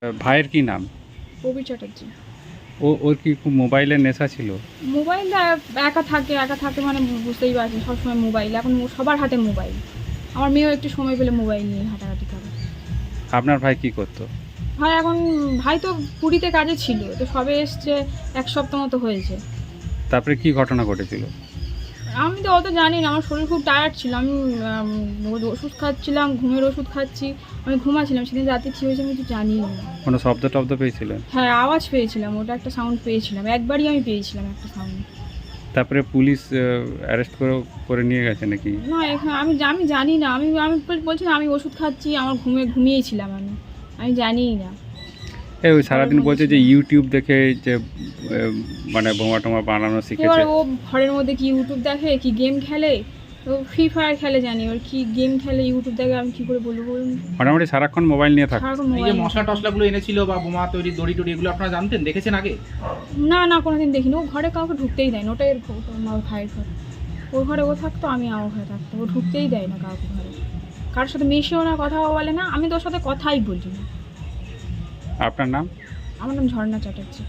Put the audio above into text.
ভাইয়ের কি নাম? প্রবীর চ্যাটার্জি। ওর কি খুব মোবাইলের নেশা ছিল? মোবাইল একা থাকে মানে বুঝতেই পারছেন, সবসময় মোবাইল। এখন সবার হাতে মোবাইল। আমার মেয়েও একটু সময় পেলে মোবাইল নিয়ে ঘাটাঘাটি করে। আপনার ভাই কি করতো? ভাই তো পুরীতে কাজে ছিল, তো সবে এসছে, 1 সপ্তাহ মতো হয়েছে। তারপরে কি ঘটনা ঘটেছিল? আমি তো অত জানি না, আমার শরীর খুব টায়ার্ড ছিল। আমি ওষুধ খাচ্ছিলাম, ঘুমের ওষুধ খাচ্ছি, আমি ঘুমাচ্ছিলাম। সেদিন রাতে কী হয়েছে আমি কিছু জানি না। কোনো শব্দ টব্দ পেয়েছিলেন? হ্যাঁ, আওয়াজ পেয়েছিলাম, ওটা একটা সাউন্ড পেয়েছিলাম, একবারই আমি পেয়েছিলাম একটা সাউন্ড। তারপরে পুলিশ অ্যারেস্ট করে নিয়ে গেছে নাকি? না, এখানে আমি জানি না। আমি আমি বলছি না, আমি ওষুধ খাচ্ছি, আমার ঘুমিয়েছিলাম আমি জানিই না। ওই সারাদিন বলছে যে ইউটিউব দেখে যে মানে বোমা টোমা বানানো শিখেছে। এবার ও ঘরের মধ্যে কি ইউটিউব দেখে, কি গেম খেলে, ও ফ্রি ফায়ার খেলে জানি, ওর কি গেম খেলে, ইউটিউব দেখে, আমি কি করে বলবো বলুন। মোটামুটি সারাক্ষণ মোবাইল নিয়ে থাকে। সারাক্ষণ এই যে মোবাইল। মশলা টসলাগুলো এনেছিল বা বোমা তৈরি দড়ি টড়ি এগুলো আপনারা জানতেন, দেখেছেন আগে? না, কোনোদিন দেখিনি। ও ঘরে কাউকে ঢুকতেই দেয় না। ওটাই আমার ভাইয়ের ঘর। ওর ঘরে ও থাকতো, আমি আমার ঘরে থাকতো। ও ঢুকতেই দেয় না কাউকে ঘরে। কারোর সাথে মিশেও না, কথাও বলে না। আমি তো ওর সাথে কথাই বলি না। আপনার নাম? আমার নাম ঝর্ণা চ্যাটার্জি।